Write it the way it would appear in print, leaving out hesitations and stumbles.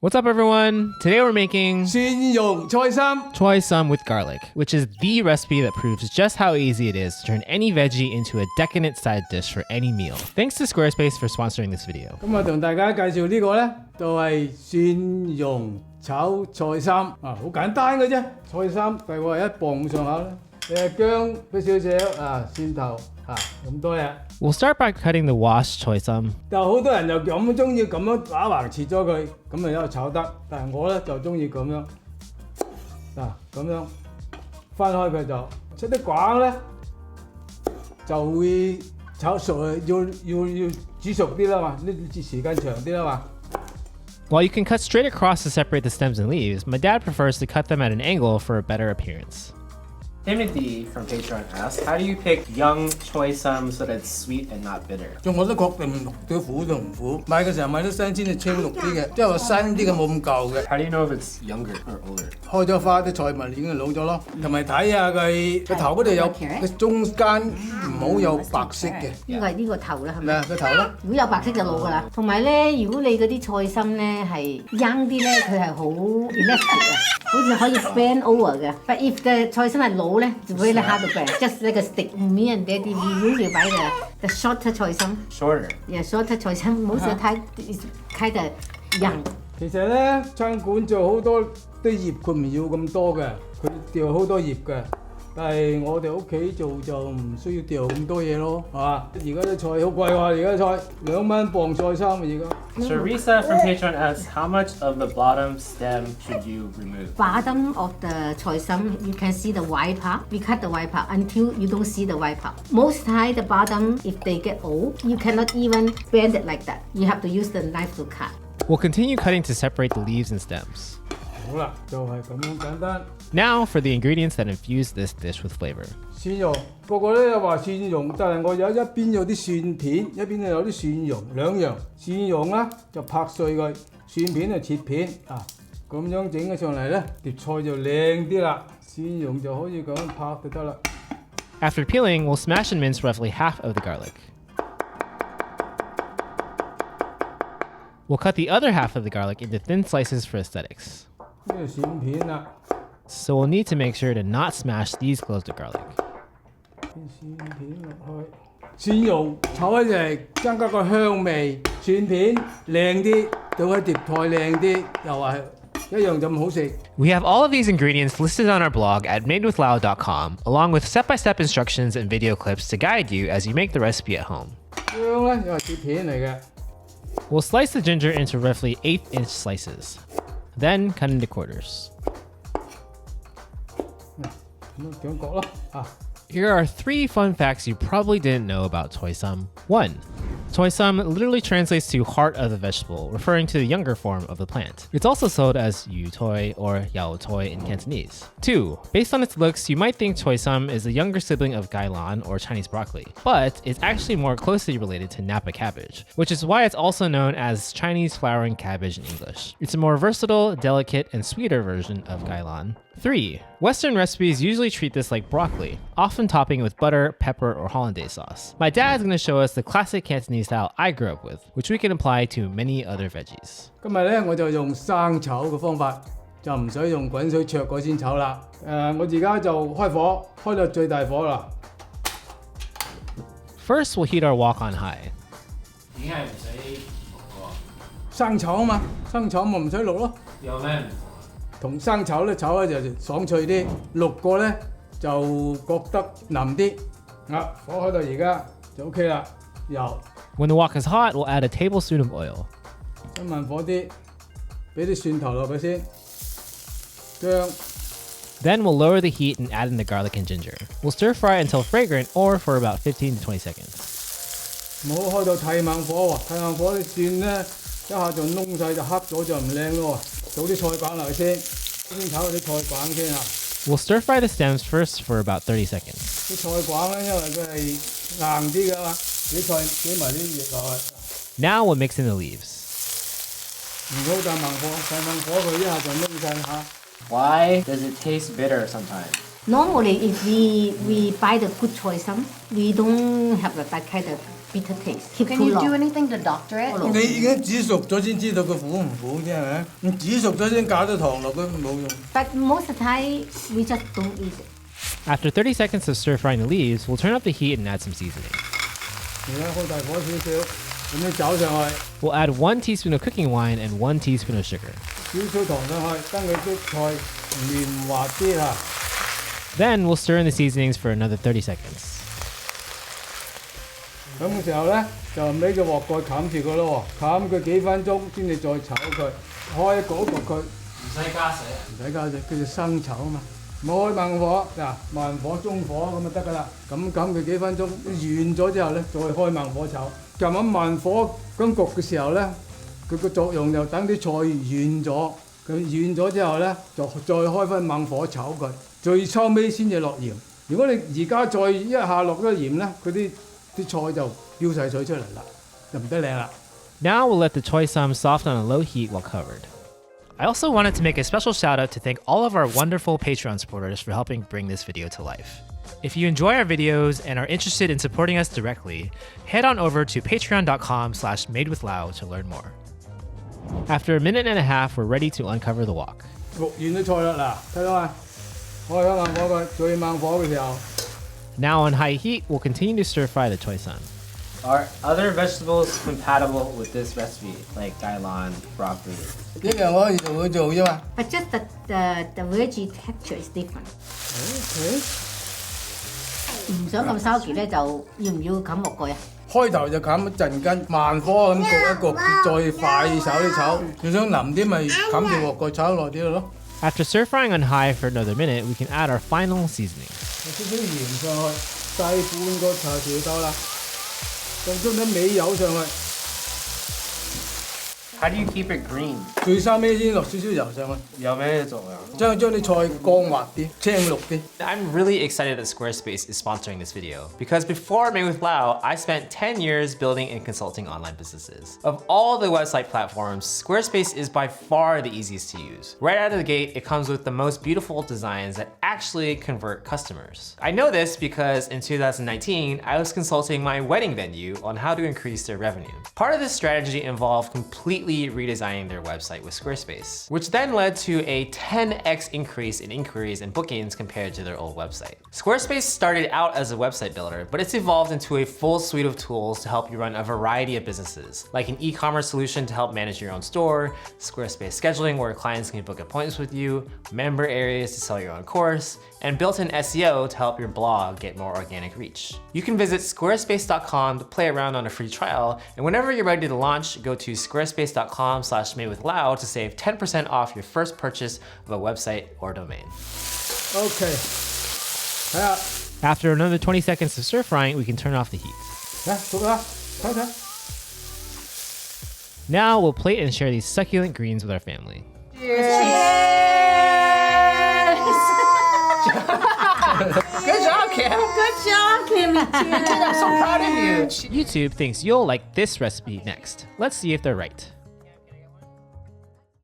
What's up, everyone? Today we're making 蒜蓉菜心 Choy Sum With Garlic, which is the recipe that proves just how easy it is to turn any veggie into a decadent side dish for any meal. Thanks to Squarespace for sponsoring this video. 咁啊，同大家介紹呢個咧，就係蒜蓉炒菜心啊，好簡單嘅啫。菜心大概係1磅咁上下啦。薑俾少少啊，蒜頭啊，咁多嘢。We'll start by cutting the washed choy sum. 就好多人就咁中意咁樣打橫切咗佢，咁咪喺度炒得。但係我咧就中意咁樣嗱，咁樣分開佢就出啲梗咧，就會炒熟啊，要煮熟啲啦嘛，呢時間長啲啦嘛。While you can cut straight across to separate the stems and leaves, my dad prefers to cut them at an angle for a better appearance. Timothy from Patreon asks, how do you pick young choy sum so that it's sweet and not bitter? 我都確定唔綠啲苦就唔苦，買嘅時候買啲新鮮嘅青綠啲嘅，即係話新啲嘅冇咁舊嘅。How do you know if it's younger or older? 開咗花啲菜咪已經老咗咯，同埋睇下佢個頭嗰度有個中間唔好有白色嘅。呢個係呢個頭啦，係咪？個頭啦。如果有白色就老㗎啦。同埋咧，如果你嗰啲菜心咧係 young 啲咧，佢係好 elastic 啊，好似可以 bend over 嘅。But if 嘅菜心係老咧，就 really hard to bend. Just like a stick. Me and Daddy we usually buy the shorter 菜心。Shorter. Yeah, shorter 菜心，most of the time is kind of young. 其實咧，餐館做好多啲葉，佢唔要咁多嘅，佢掉好多葉嘅。但係我哋屋企做就唔需要掉咁多嘢咯，係嘛？而家啲菜好貴喎，而家菜2蚊磅菜心而家。Teresa from Patreon asks, how much of the bottom stem should you remove? Bottom of the choy sum, you can see the white part. We cut the white part until you don't see the white part. Most time the bottom, if they get old, you cannot even bend it like that. You have to use the knife to cut. We'll continue cutting to separate the leaves and stems. 好啦，就係咁樣簡單。Now for the ingredients that infuse this dish with flavor. 蒜蓉，個個咧又話蒜蓉，但係我有一邊有啲蒜片，一邊有啲蒜蓉，兩樣。蒜蓉咧就拍碎佢，蒜片就切片啊，咁樣整咗上嚟咧，碟菜就靚啲啦。蒜蓉就可以咁樣拍就得啦。After peeling, we'll smash and mince roughly half of the garlic. We'll cut the other half of the garlic into thin slices for aesthetics. 呢個蒜片啦。So we'll need to make sure to not smash these cloves of garlic. 蒜片落去，蒜蓉炒起嚟增加個香味，蒜片靚啲，倒喺碟菜靚啲，又係一樣咁好食。We have all of these ingredients listed on our blog at madewithlau.com, along with step-by-step instructions and video clips to guide you as you make the recipe at home. 薑咧又係切片嚟嘅。We'll slice the ginger into roughly 1/8-inch slices, then cut into quarters. Here are 3 fun facts you probably didn't know about choy sum. 1. Choy sum literally translates to heart of the vegetable, referring to the younger form of the plant. It's also sold as yu toy or yao toy in Cantonese. 2. Based on its looks, you might think choy sum is the younger sibling of gailan or Chinese broccoli, but it's actually more closely related to Napa cabbage, which is why it's also known as Chinese flowering cabbage in English. It's a more versatile, delicate, and sweeter version of gailan. 3. Western recipes usually treat this like broccoli, often topping it with butter, pepper, or hollandaise sauce. My dad's going to show us the classic Cantonese style I grew up with, which we can apply to many other veggies. 今日咧我就用生炒嘅方法，就唔使用滾水焯過先炒啦。我而家就開火，開到最大火啦。First, we'll heat our wok on high. 點解唔使淥喎？生炒啊嘛，生炒咪唔使淥咯。有咩？同生炒咧炒咧就爽脆啲，淥過咧就覺得腍啲。啊，火開到而家就 OK 啦。油。When the wok is hot, we'll add a tablespoon of oil. 再慢火啲，俾啲蒜頭落去先，薑。Then we'll lower the heat and add in the garlic and ginger. We'll stir fry until fragrant or for about 15 to 20 seconds. 唔好開到太猛火喎，太猛火啲蒜咧一下就燶晒就黑咗就唔靚咯喎。倒啲菜梗落去先炒啲菜梗先啊。We'll stir fry the stems first for about 30 seconds. 啲菜梗咧，因為佢係硬啲噶嘛，啲菜俾埋啲葉落去。Now we'll mix in the leaves. 唔好太猛火，太猛火佢一下就燶晒嚇。Why does it taste bitter sometimes? Normally, if we buy the good choy sum, we don't have that kind of bitter taste. Keep Can too you do long. anything to doctor it? 你已經煮熟咗先知道佢苦唔苦啫，係咪？你煮熟咗先加咗糖落去冇用。 But most of the time, we just don't eat it. After 30 seconds of stir frying the leaves, we'll turn up the heat and add some seasoning. 而家開大火少少，咁樣走上去， We'll add 1 teaspoon of cooking wine and 1 teaspoon of sugar. 少少糖上去，等佢啲菜嫩滑啲嚇。 Then we'll stir in the seasonings for another 30 seconds. 咁嘅時候咧，就孭個鑊蓋冚住佢咯喎，冚佢幾分鐘先至再炒佢，開焗佢，唔使加水，叫做生炒啊嘛。唔好開猛火，嗱慢火中火咁就得噶啦。咁佢幾分鐘軟咗之後咧，再開猛火炒。咁喺慢火咁焗嘅時候咧，佢個作用就等啲菜軟咗，佢軟咗之後咧，就再開翻猛火炒佢，最初尾先至落鹽。如果你而家再一下落咗鹽咧，佢啲菜就飆晒水出嚟啦，就唔得靚啦。 Now we'll let the choy sum soften on a low heat while covered. I also wanted to make a special shout out to thank all of our wonderful Patreon supporters for helping bring this video to life. If you enjoy our videos and are interested in supporting us directly, head on over to patreon.com/madewithlau to learn more. After a minute and a half, we're ready to uncover the wok. 焗完啲菜啦，嗱，睇到嘛？開咗猛火佢，最猛火嘅時候。 Now on high heat, we'll continue to stir fry the choy sum. Are other vegetables compatible with this recipe, like Dailan, broccoli? 一樣可以同佢做啫嘛。 But just the veggie texture is different. OK， 唔想咁 salty 咧，就要唔要冚鑊蓋啊？開頭就冚一陣間，慢火咁焗一焗，再快手啲炒。你想腍啲咪冚住鑊蓋炒耐啲咯。 After stir frying on high for another minute, we can add our final seasoning. 有少少鹽上去，細半個茶匙到啦。咁將啲尾油上去， How do you keep it green? 最收尾先落少少油上去，有咩做啊？將啲菜光滑啲、青綠啲。 I'm really excited that Squarespace is sponsoring this video because before Made with Lau, I spent 10 years building and consulting online businesses. Of all the website platforms, Squarespace is by far the easiest to use. Right out of the gate, it comes with the most beautiful designs that actually convert customers. I know this because in 2019, I was consulting my wedding venue on how to increase their revenue. Part of this strategy involved completely redesigning their website with Squarespace, which then led to a 10x increase in inquiries and bookings compared to their old website. Squarespace started out as a website builder, but it's evolved into a full suite of tools to help you run a variety of businesses, like an e-commerce solution to help manage your own store, Squarespace scheduling where clients can book appointments with you, member areas to sell your own course, and built-in SEO to help your blog get more organic reach. You can visit squarespace.com to play around on a free trial, and whenever you're ready to launch, go to squarespace.com/madewithlau to save 10% off your first purchase of a website or domain. OK，睇下， After another 20 seconds of stir frying, we can turn off the heat. 嚟熟啦，睇睇。 Now we'll plate and share these succulent greens with our family. Good job, Kim. Good job, Kimmy. I'm so proud of you. YouTube thinks you'll like this recipe next. Let's see if they're right.